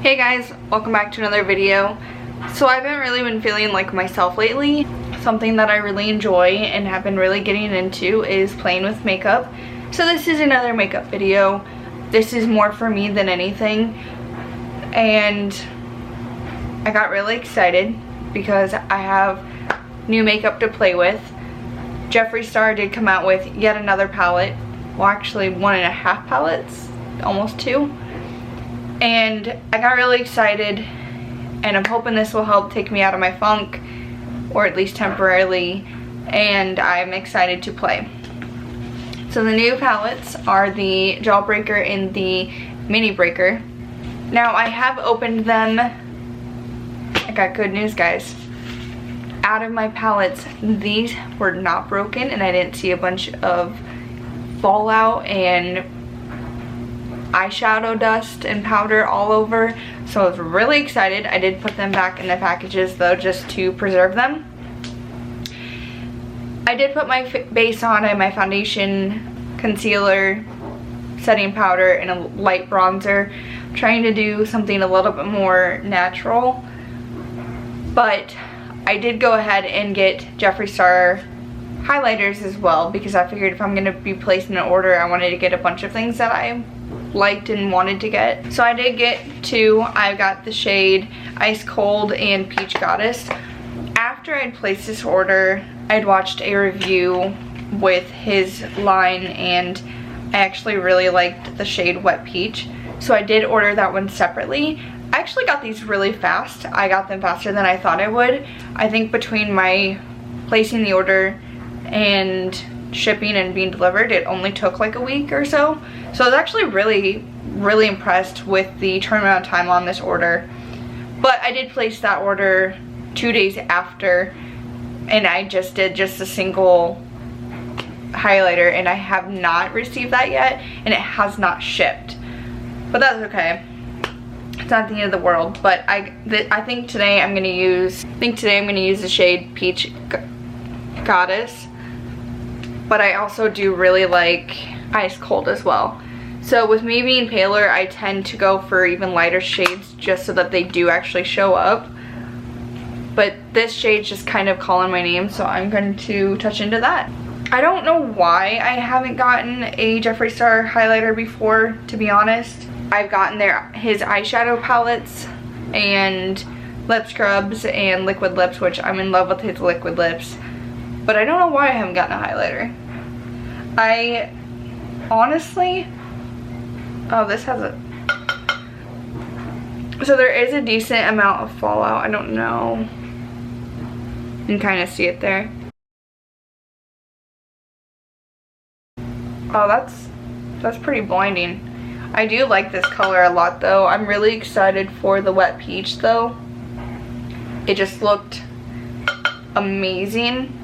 Hey guys, welcome back to another video. So I haven't really been feeling like myself lately. Something that I really enjoy and have been really getting into is playing with makeup. So this is another makeup video. This is more for me than anything. And I got really excited because I have new makeup to play with. Jeffree Star did come out with yet another palette. Well, actually 1.5 palettes, almost 2. And I got really excited, and I'm hoping this will help take me out of my funk, or at least temporarily, and I'm excited to play. So the new palettes are the JawBreaker and the Mini Breaker. Now I have opened them. I got good news, guys. Out of my palettes, these were not broken, and I didn't see a bunch of fallout and eyeshadow dust and powder all over, so I was really excited. I did put them back in the packages though, just to preserve them. I did put my base on and my foundation, concealer, setting powder, and a light bronzer, trying to do something a little bit more natural. But I did go ahead and get Jeffree Star highlighters as well, because I figured if I'm going to be placing an order, I wanted to get a bunch of things that I liked and wanted to get. So I did get 2. I got the shade Ice Cold and Peach Goddess. After I'd placed this order, I'd watched a review with his line, and I actually really liked the shade Wet Peach. So I did order that one separately. I actually got these really fast. I got them faster than I thought I would. I think between my placing the order and shipping and being delivered, it only took like a week or so. So I was actually really impressed with the turnaround time on this order. But I did place that order 2 days after, and I just did just a single highlighter, and I have not received that yet, and it has not shipped. But that's okay. It's not the end of the world. But I think today I'm gonna use the shade Peach Goddess. But I also do really like Ice Cold as well. So with me being paler, I tend to go for even lighter shades just so that they do actually show up. But this shade's just kind of calling my name, so I'm going to touch into that. I don't know why I haven't gotten a Jeffree Star highlighter before, to be honest. I've gotten his eyeshadow palettes and lip scrubs and liquid lips, which I'm in love with his liquid lips. But I don't know why I haven't gotten a highlighter. I honestly, oh, this has a, so there is a decent amount of fallout. I don't know. You can kind of see it there. Oh, that's pretty blinding. I do like this color a lot though. I'm really excited for the Wet Peach though. It just looked amazing,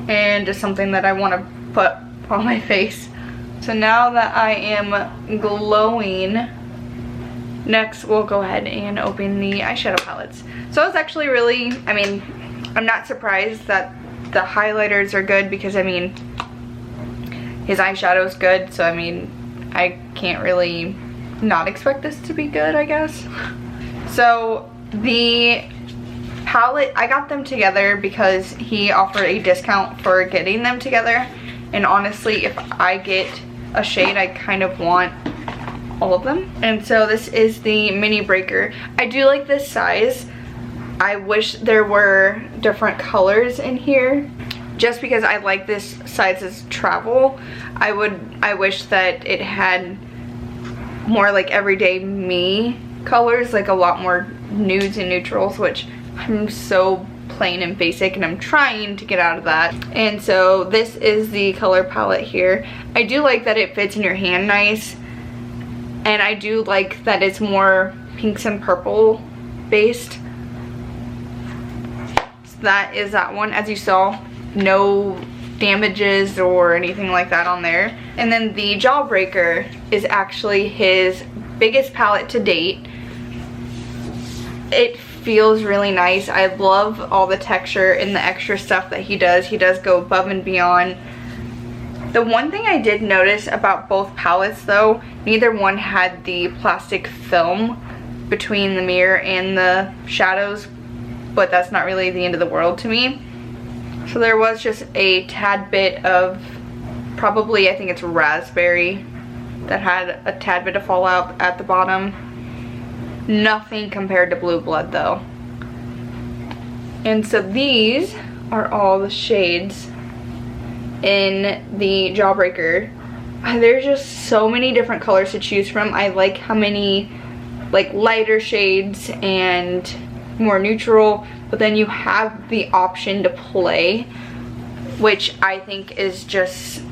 and just something that I want to put on my face. So now that I am glowing, next we'll go ahead and open the eyeshadow palettes. So I was actually really, I mean, I'm not surprised that the highlighters are good, because I mean, his eyeshadow is good, so I mean, I can't really not expect this to be good, I guess. So the palette, I got them together because he offered a discount for getting them together, and honestly, if I get a shade, I kind of want all of them. And so this is the Mini Breaker. I do like this size. I wish there were different colors in here, just because I like this size as travel. I wish that it had more like everyday me colors, like a lot more nudes and neutrals, which I'm so plain and basic, and I'm trying to get out of that. And so this is the color palette here. I do like that it fits in your hand nice, and I do like that it's more pinks and purple based. So that is that one. As you saw, no damages or anything like that on there. And then the JawBreaker is actually his biggest palette to date. It feels really nice. I love all the texture and the extra stuff that he does. He does go above and beyond. The one thing I did notice about both palettes though, neither one had the plastic film between the mirror and the shadows, but that's not really the end of the world to me. So there was just a tad bit of, probably I think it's raspberry, that had a tad bit of fallout at the bottom. Nothing compared to Blue Blood though. And so these are all the shades in the JawBreaker. There's just so many different colors to choose from. I like how many like lighter shades and more neutral, but then you have the option to play, which I think is just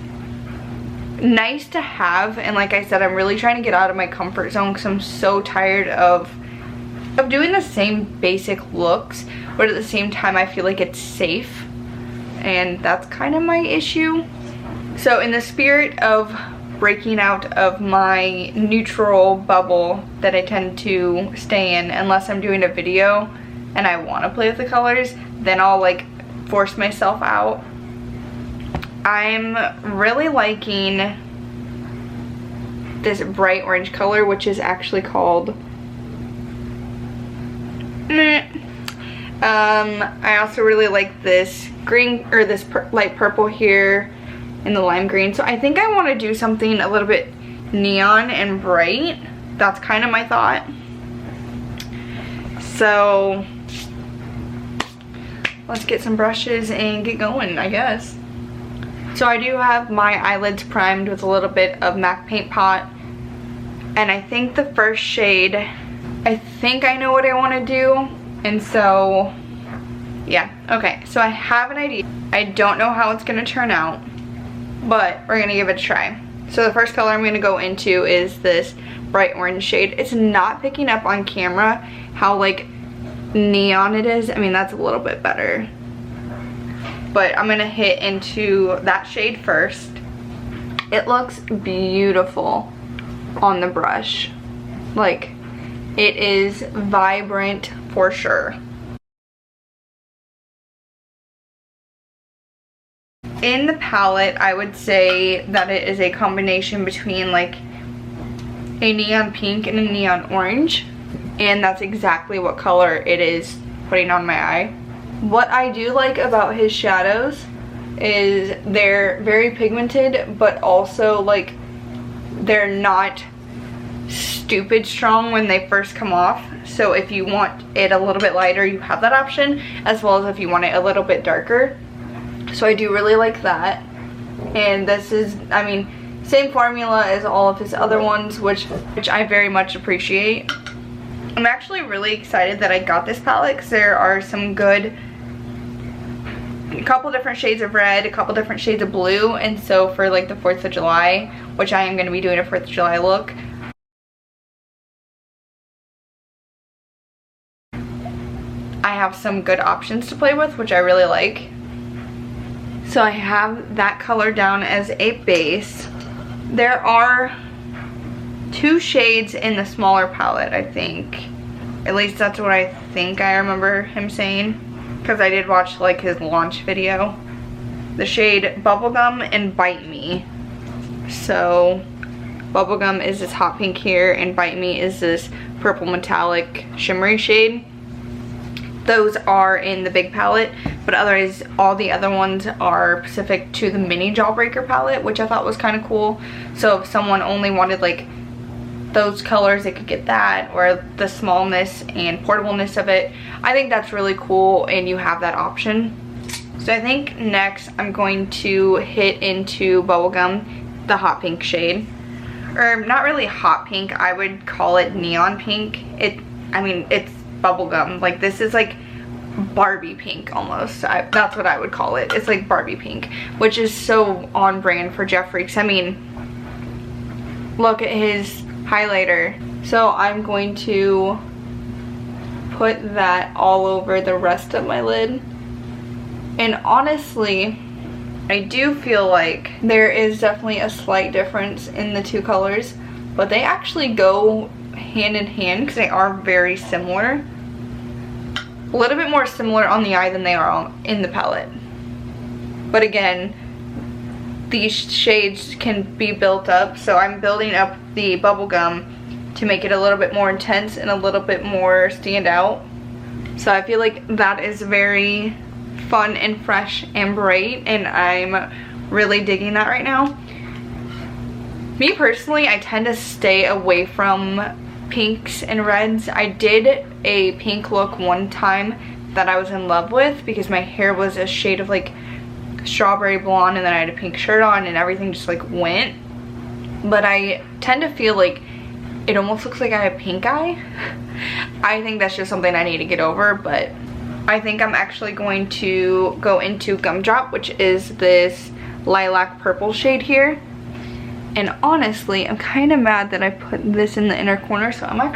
nice to have. And like I said, I'm really trying to get out of my comfort zone because I'm so tired of doing the same basic looks, but at the same time I feel like it's safe, and that's kind of my issue. So in the spirit of breaking out of my neutral bubble that I tend to stay in unless I'm doing a video and I want to play with the colors, then I'll like force myself out. I'm really liking this bright orange color, which is actually called I also really like this green, or this light purple here in the lime green. So I think I want to do something a little bit neon and bright. That's kind of my thought. So let's get some brushes and get going, I guess. So I do have my eyelids primed with a little bit of MAC Paint Pot, and I think the first shade, I think I know what I want to do. And so yeah, okay, so I have an idea. I don't know how it's gonna turn out, but we're gonna give it a try. So the first color I'm gonna go into is this bright orange shade. It's not picking up on camera how like neon it is. I mean, that's a little bit better, but I'm gonna hit into that shade first. It looks beautiful on the brush. Like, it is vibrant for sure. In the palette, I would say that it is a combination between like a neon pink and a neon orange, and that's exactly what color it is putting on my eye. What I do like about his shadows is they're very pigmented, but also like they're not stupid strong when they first come off. So if you want it a little bit lighter, you have that option, as well as if you want it a little bit darker. So I do really like that. And this is, I mean, same formula as all of his other ones, which I very much appreciate. I'm actually really excited that I got this palette because there are some good, a couple different shades of red, a couple different shades of blue, and so for like the 4th of July, which I am going to be doing a 4th of July look, I have some good options to play with, which I really like. So I have that color down as a base. There are 2 shades in the smaller palette, I think. At least that's what I think I remember him saying, because I did watch like his launch video. The shade Bubblegum and Bite Me. So Bubblegum is this hot pink here, and Bite Me is this purple metallic shimmery shade. Those are in the big palette, but otherwise all the other ones are specific to the mini JawBreaker palette, which I thought was kind of cool. So if someone only wanted like those colors, they could get that, or the smallness and portableness of it. I think that's really cool, and you have that option. So I think next I'm going to hit into Bubblegum, the hot pink shade. Or not really hot pink, I would call it neon pink. I mean, it's bubblegum. Like, this is like Barbie pink almost. That's what I would call it. It's like Barbie pink, which is so on brand for Jeffree. 'Cause I mean, look at his highlighter. So I'm going to put that all over the rest of my lid. And honestly, I do feel like there is definitely a slight difference in the 2 colors, but they actually go hand in hand because they are very similar. A little bit more similar on the eye than they are in the palette. But again, these shades can be built up, so I'm building up the Bubblegum to make it a little bit more intense and a little bit more stand out. So I feel like that is very fun and fresh and bright, and I'm really digging that right now. Me personally, I tend to stay away from pinks and reds. I did a pink look one time that I was in love with because my hair was a shade of like strawberry blonde, and then I had a pink shirt on and everything just like went. But I tend to feel like it almost looks like I have pink eye. I think that's just something I need to get over, but I think I'm actually going to go into Gumdrop, which is this lilac purple shade here. And honestly, I'm kind of mad that I put this in the inner corner, so I'm gonna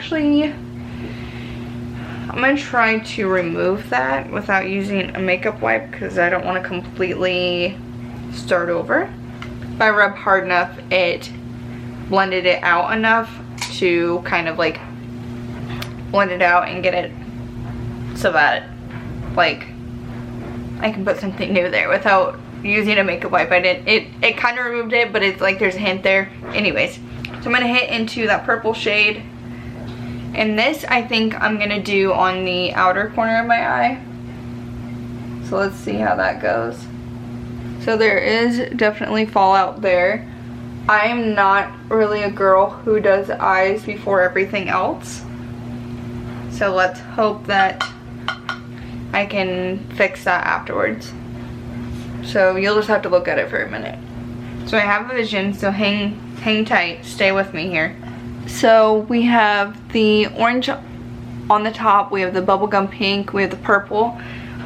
try to remove that without using a makeup wipe because I don't want to completely start over. If I rub hard enough, it blended it out enough to kind of like blend it out and get it so that like I can put something new there without using a makeup wipe. I didn't, it kind of removed it, but it's like there's a hint there. Anyways, so I'm gonna hit into that purple shade, and this I think I'm gonna do on the outer corner of my eye. So let's see how that goes. So there is definitely fallout there. I am not really a girl who does eyes before everything else, so let's hope that I can fix that afterwards. So you'll just have to look at it for a minute. So I have a vision, so hang tight, stay with me here. So we have the orange on the top, we have the bubblegum pink, we have the purple.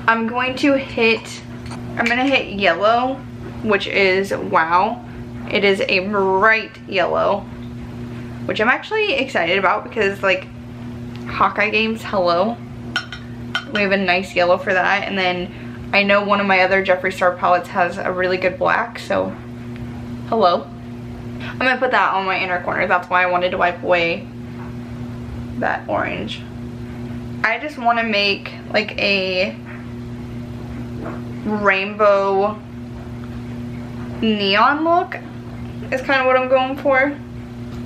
I'm gonna hit yellow, which is Wow. It is a bright yellow, which I'm actually excited about because like Hawkeye games, hello. We have a nice yellow for that, and then I know one of my other Jeffree Star palettes has a really good black, so hello. I'm gonna put that on my inner corner. That's why I wanted to wipe away that orange. I just want to make like a rainbow neon look is kind of what I'm going for.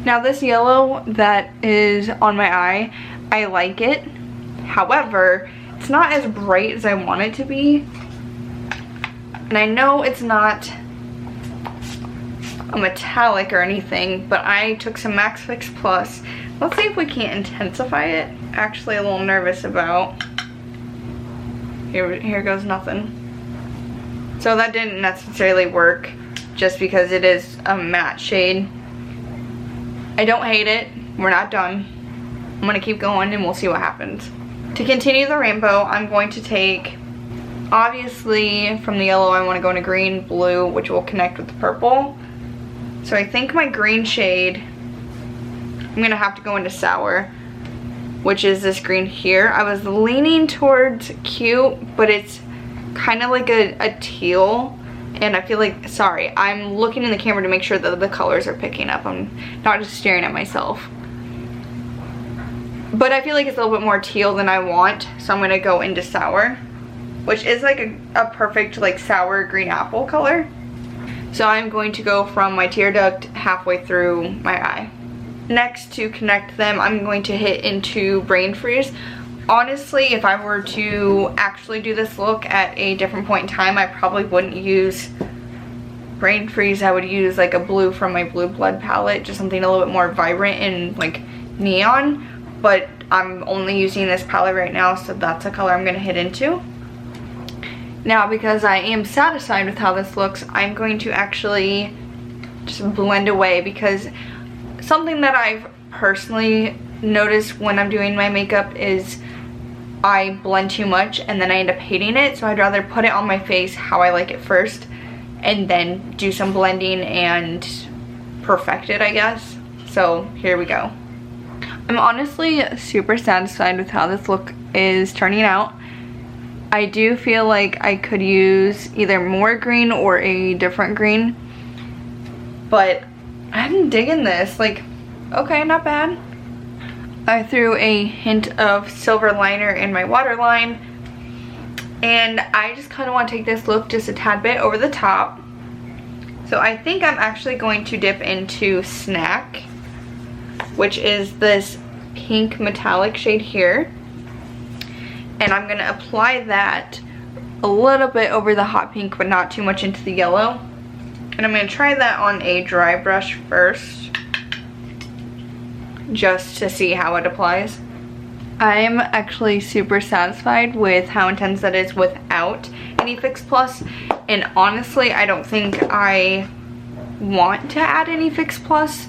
Now this yellow that is on my eye, I like it. However, it's not as bright as I want it to be. And I know it's not a metallic or anything, but I took some Max Fix Plus. Let's see if we can't intensify it. Actually a little nervous about. Here goes nothing. So that didn't necessarily work just because it is a matte shade. I don't hate it. We're not done. I'm gonna keep going and we'll see what happens. To continue the rainbow, I'm going to take, obviously from the yellow I want to go into green, blue, which will connect with the purple. So I think my green shade, I'm going to have to go into sour, which is this green here. I was leaning towards cute, but it's kind of like a teal, and I feel like, sorry, I'm looking in the camera to make sure that the colors are picking up. I'm not just staring at myself. But I feel like it's a little bit more teal than I want, so I'm going to go into sour, which is like a perfect like sour green apple color. So I'm going to go from my tear duct halfway through my eye. Next, to connect them, I'm going to hit into Brain Freeze. Honestly, if I were to actually do this look at a different point in time, I probably wouldn't use Brain Freeze. I would use like a blue from my Blue Blood palette, just something a little bit more vibrant and like neon. But I'm only using this palette right now, so that's a color I'm going to hit into. Now, because I am satisfied with how this looks, I'm going to actually just blend away, because something that I've personally noticed when I'm doing my makeup is I blend too much and then I end up hating it. So I'd rather put it on my face how I like it first and then do some blending and perfect it, I guess. So here we go. I'm honestly super satisfied with how this look is turning out. I do feel like I could use either more green or a different green, but I'm digging this. Like, okay, not bad. I threw a hint of silver liner in my waterline, and I just kind of want to take this look just a tad bit over the top. So I think I'm actually going to dip into Snack. which is this pink metallic shade here. And I'm gonna apply that a little bit over the hot pink, but not too much into the yellow. And I'm gonna try that on a dry brush first, just to see how it applies. I'm actually super satisfied with how intense that is without any Fix Plus. And honestly, I don't think I want to add any Fix Plus,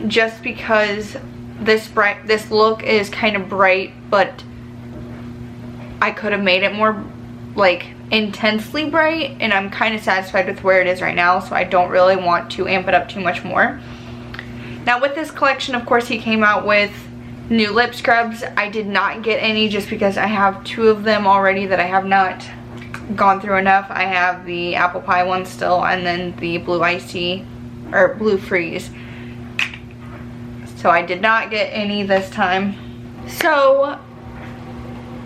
just because this look is kind of bright, but I could have made it more like intensely bright, and I'm kind of satisfied with where it is right now, so I don't really want to amp it up too much more. Now with this collection, of course, he came out with new lip scrubs. I did not get any just because I have 2 of them already that I have not gone through enough. I have the apple pie one still, and then the blue icy or blue freeze. So I did not get any this time. So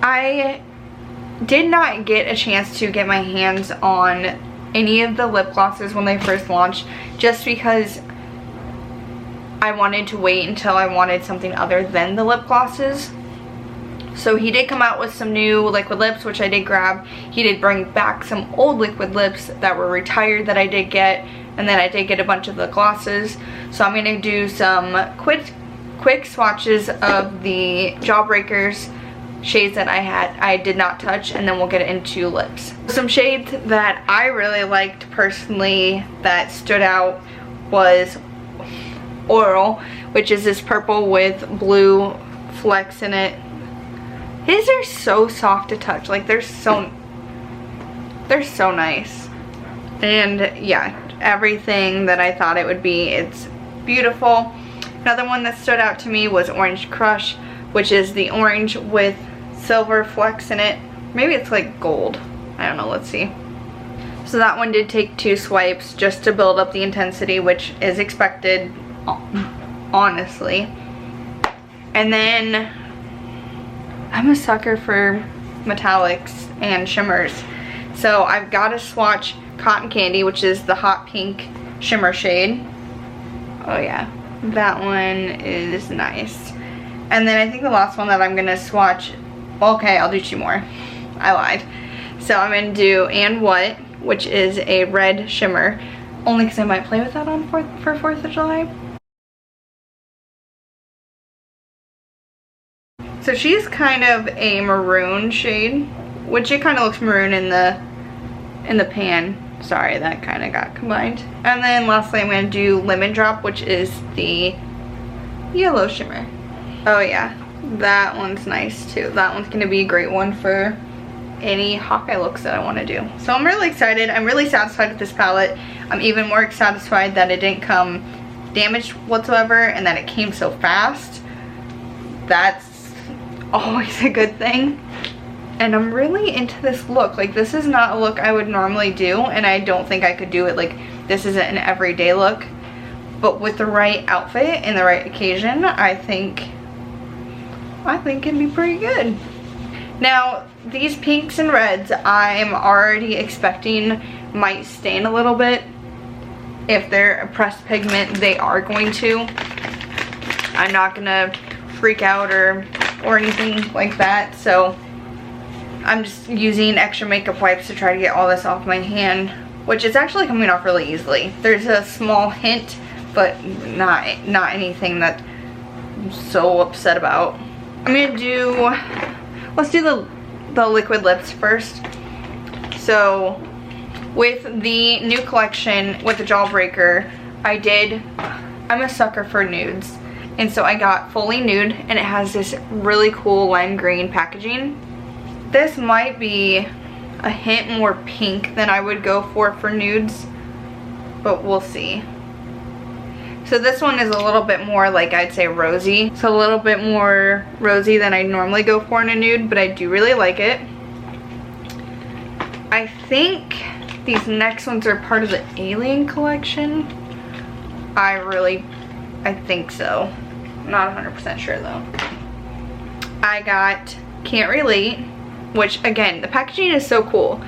I did not get a chance to get my hands on any of the lip glosses when they first launched, just because I wanted to wait until I wanted something other than the lip glosses. So he did come out with some new liquid lips, which I did grab. He did bring back some old liquid lips that were retired that I did get, and then I did get a bunch of the glosses. So I'm going to do some quick swatches of the JawBreakers shades that I did not touch, and then we'll get into lips. Some shades that I really liked personally that stood out was Oral, which is this purple with blue flecks in it. His are so soft to touch, like they're so nice. And yeah, everything that I thought it would be, it's beautiful. Another one that stood out to me was Orange Crush, which is the orange with silver flecks in it. Maybe it's like gold, I don't know, let's see. So that one did take 2 swipes just to build up the intensity, which is expected, honestly. And then I'm a sucker for metallics and shimmers, so I've got to swatch Cotton Candy, which is the hot pink shimmer shade. Oh yeah, that one is nice. And then I think the last one that I'm gonna swatch, okay, I'll do 2 more, I lied. So I'm gonna do And What, which is a red shimmer, only because I might play with that on for 4th of July. So she's kind of a maroon shade, which it kind of looks maroon in the pan. Sorry, that kind of got combined. And then lastly, I'm going to do Lemon Drop, which is the yellow shimmer. Oh yeah, that one's nice too. That one's going to be a great one for any Hawkeye looks that I want to do. So I'm really excited. I'm really satisfied with this palette. I'm even more satisfied that it didn't come damaged whatsoever and that it came so fast. That's always a good thing. And I'm really into this look. Like, this is not a look I would normally do, and I don't think I could do it. Like, this isn't an everyday look, but with the right outfit and the right occasion, I think it'd be pretty good. Now, these pinks and reds I'm already expecting might stain a little bit. If they're a pressed pigment, they are going to. I'm not gonna freak out or anything like that, so I'm just using extra makeup wipes to try to get all this off my hand, which is actually coming off really easily. There's a small hint, but not anything that I'm so upset about. I'm gonna do, let's do the liquid lips first. So with the new collection with the JawBreaker, I'm a sucker for nudes. And so I got Fully Nude, and it has this really cool lime green packaging. This might be a hint more pink than I would go for nudes, but we'll see. So this one is a little bit more, like, I'd say rosy. So a little bit more rosy than I normally go for in a nude, but I do really like it. I think these next ones are part of the Alien collection. I think so. I'm not 100% sure though. I got Can't Relate, which again, the packaging is so cool.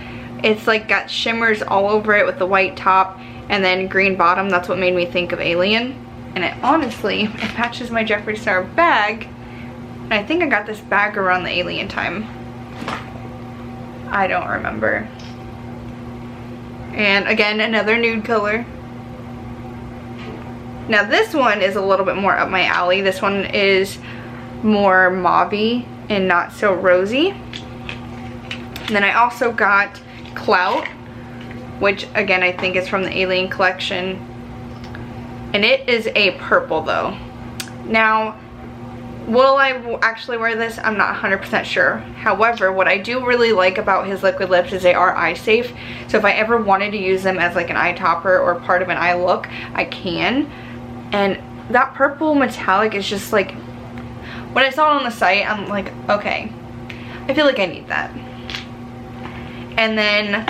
It's like got shimmers all over it with the white top and then green bottom. That's what made me think of Alien. And it honestly, it matches my Jeffree Star bag. And I think I got this bag around the alien time. I don't remember. And again, another nude color. Now this one is a little bit more up my alley. This one is more mauve-y and not so rosy. And then I also got Clout, which again I think is from the Alien collection. And it is a purple though. Now, will I actually wear this? I'm not 100% sure. However, what I do really like about his liquid lips is they are eye safe. So if I ever wanted to use them as like an eye topper or part of an eye look, I can. And that purple metallic is just like, when I saw it on the site, I'm like, okay, I feel like I need that. And then,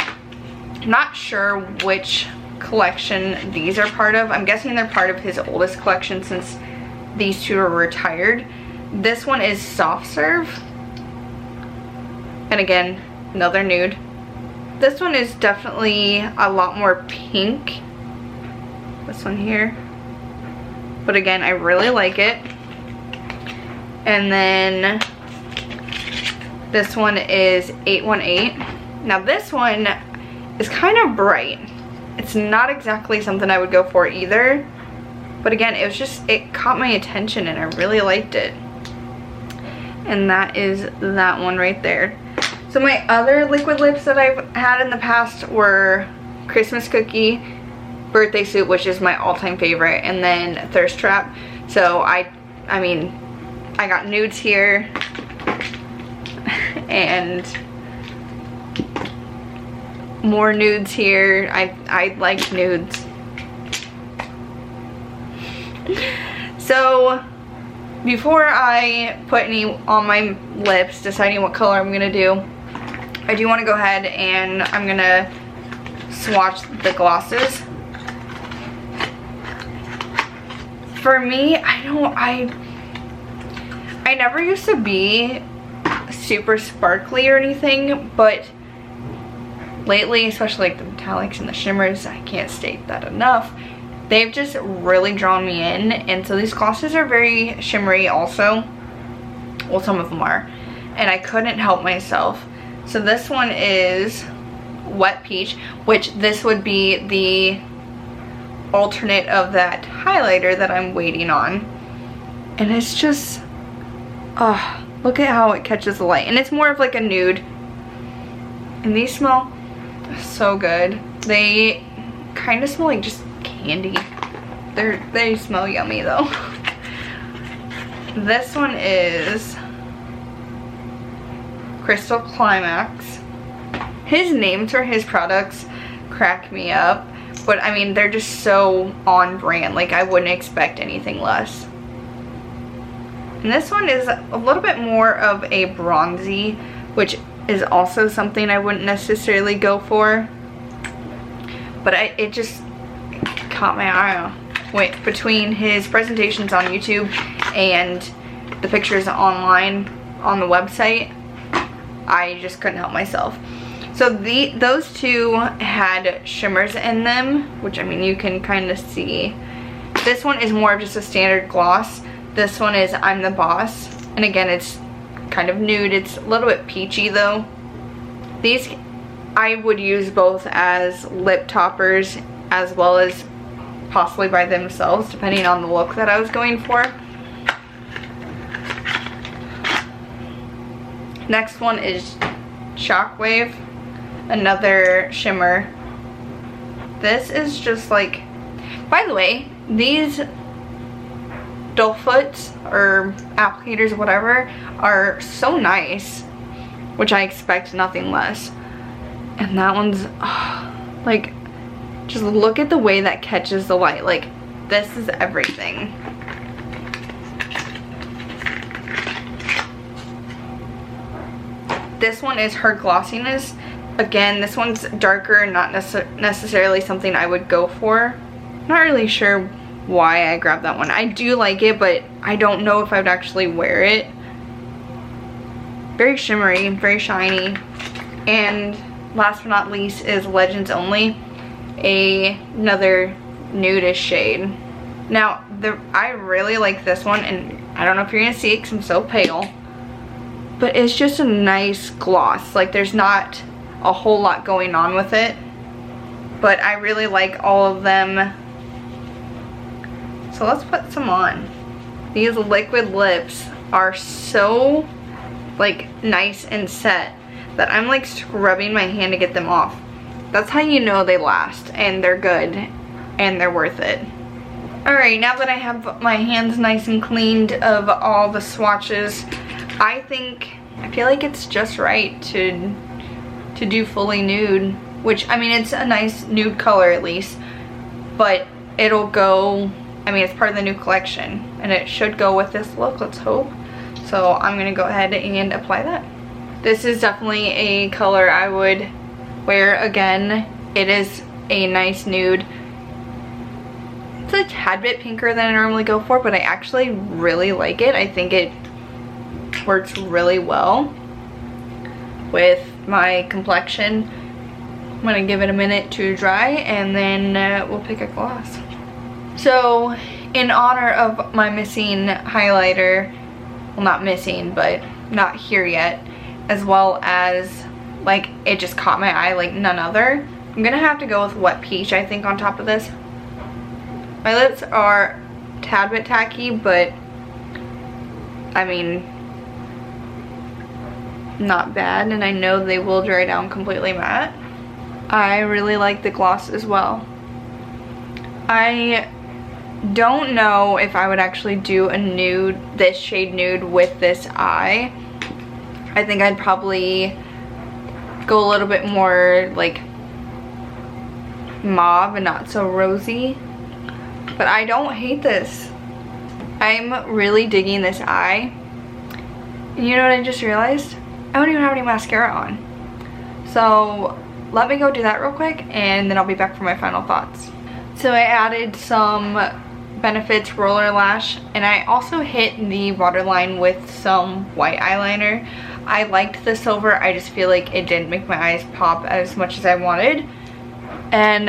I'm not sure which collection these are part of. I'm guessing they're part of his oldest collection since these two are retired. This one is Soft Serve. And again, another nude. This one is definitely a lot more pink. This one here. But again, I really like it. And then this one is 818. Now this one is kind of bright. It's not exactly something I would go for either. But again, it was just, it caught my attention and I really liked it. And that is that one right there. So my other liquid lips that I've had in the past were Christmas Cookie, Birthday Suit, which is my all-time favorite, and then Thirst Trap. So I mean, I got nudes here. And more nudes here. I like nudes. So before I put any on my lips, deciding what color I'm gonna do, I do want to go ahead and I'm gonna swatch the glosses. For me, I never used to be super sparkly or anything, but lately, especially like the metallics and the shimmers, I can't state that enough, they've just really drawn me in. And so these glosses are very shimmery also. Well, some of them are. And I couldn't help myself. So this one is Wet Peach, which this would be the alternate of that highlighter that I'm waiting on. And it's just, oh, look at how it catches the light. And it's more of like a nude. And these smell so good. They kind of smell like just candy. They smell yummy though. This one is Crystal Climax. His names for his products crack me up, but I mean, they're just so on brand. Like, I wouldn't expect anything less. And this one is a little bit more of a bronzy, which is also something I wouldn't necessarily go for. But it just caught my eye. Wait, between his presentations on YouTube and the pictures online on the website, I just couldn't help myself. So those two had shimmers in them, which, I mean, you can kind of see. This one is more of just a standard gloss. This one is I'm the Boss. And again, it's kind of nude. It's a little bit peachy though. These I would use both as lip toppers as well as possibly by themselves, depending on the look that I was going for. Next one is Shockwave, another shimmer. This is just like, by the way, these doe foots or applicators or whatever are so nice, which I expect nothing less. And that one's, oh, like, just look at the way that catches the light. Like, this is everything. This one is her glossiness. Again, this one's darker, not necessarily something I would go for. Not really sure why I grabbed that one. I do like it, but I don't know if I would actually wear it. Very shimmery, very shiny. And last but not least is Legends Only, another nudish shade. Now, I really like this one, and I don't know if you're gonna see it because I'm so pale, but it's just a nice gloss. Like, there's not a whole lot going on with it, but I really like all of them. So let's put some on. These liquid lips are so like nice and set that I'm like scrubbing my hand to get them off. That's how you know they last and they're good and they're worth it. Alright, now that I have my hands nice and cleaned of all the swatches, I feel like it's just right to do fully nude, which, I mean, it's a nice nude color at least, but it'll go, I mean, it's part of the new collection and it should go with this look, let's hope. So I'm gonna go ahead and apply that. This is definitely a color I would wear again. It is a nice nude. It's a tad bit pinker than I normally go for, but I actually really like it. I think it works really well with my complexion. I'm gonna give it a minute to dry and then we'll pick a gloss. So in honor of my missing highlighter, well, not missing, but not here yet, as well as like it just caught my eye like none other, I'm gonna have to go with Wet Peach, I think, on top of this. My lips are a tad bit tacky, but I mean, not bad, and I know they will dry down completely matte. I really like the gloss as well. I don't know if I would actually do a nude, this shade nude with this eye. I think I'd probably go a little bit more like mauve and not so rosy. But I don't hate this. I'm really digging this eye. And you know what I just realized? I don't even have any mascara on. So let me go do that real quick and then I'll be back for my final thoughts. So I added some Benefits Roller Lash and I also hit the waterline with some white eyeliner. I liked the silver, I just feel like it didn't make my eyes pop as much as I wanted. And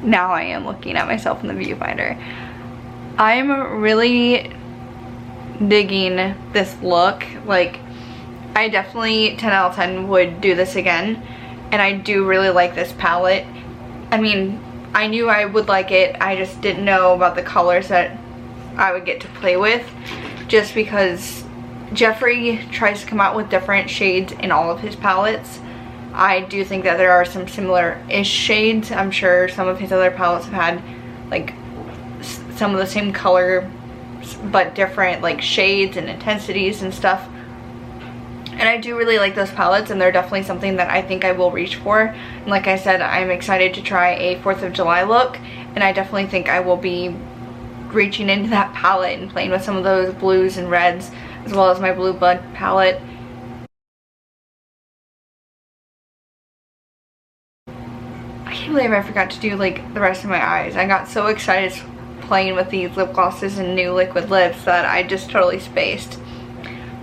now I am looking at myself in the viewfinder. I'm really digging this look. Like, I definitely 10 out of 10 would do this again. And I do really like this palette. I mean, I knew I would like it, I just didn't know about the colors that I would get to play with, just because Jeffree tries to come out with different shades in all of his palettes. I do think that there are some similar-ish shades. I'm sure some of his other palettes have had like some of the same color but different like shades and intensities and stuff. And I do really like those palettes, and they're definitely something that I think I will reach for. And like I said, I'm excited to try a 4th of July look, and I definitely think I will be reaching into that palette and playing with some of those blues and reds, as well as my Blue Blood palette. I can't believe I forgot to do like the rest of my eyes. I got so excited playing with these lip glosses and new liquid lips that I just totally spaced.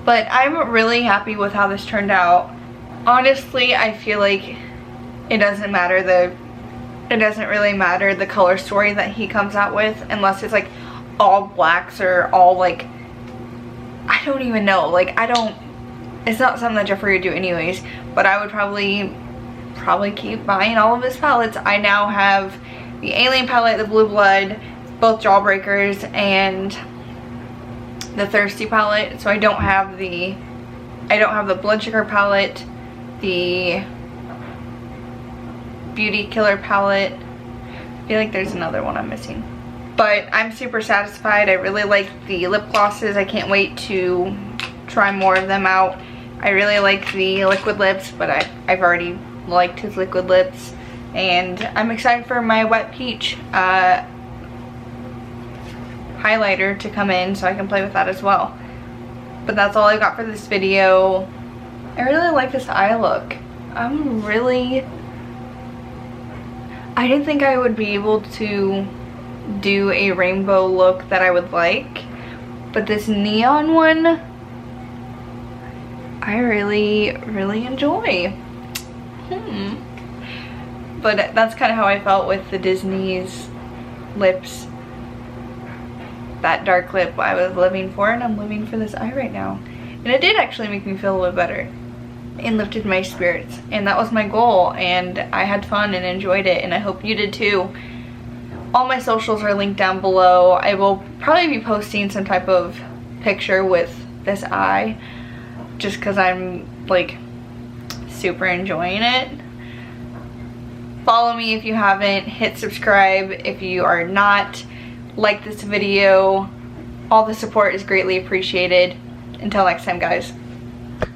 But I'm really happy with how this turned out. Honestly, I feel like it doesn't really matter the color story that he comes out with, unless it's like all blacks or all like, I don't even know, like it's not something that Jeffree would do anyways, but I would probably keep buying all of his palettes. I now have the Alien palette, the Blue Blood, both JawBreakers, and the Thirsty palette. So I don't have the Blood Sugar palette, the Beauty Killer palette. I feel like there's another one I'm missing. But I'm super satisfied. I really like the lip glosses. I can't wait to try more of them out. I really like the liquid lips, but I've already liked his liquid lips. And I'm excited for my Wet Peach highlighter to come in so I can play with that as well. But that's all I got for this video. I really like this eye look. I didn't think I would be able to do a rainbow look that I would like, but this neon one I really enjoy. But that's kind of how I felt with the Disney's lips that dark lip I was living for, and I'm living for this eye right now. And it did actually make me feel a little bit better and lifted my spirits, and that was my goal, and I had fun and enjoyed it, and I hope you did too. All my socials are linked down below. I will probably be posting some type of picture with this eye just because I'm like super enjoying it. Follow me if you haven't, hit subscribe if you are not, like this video. All the support is greatly appreciated. Until next time, guys.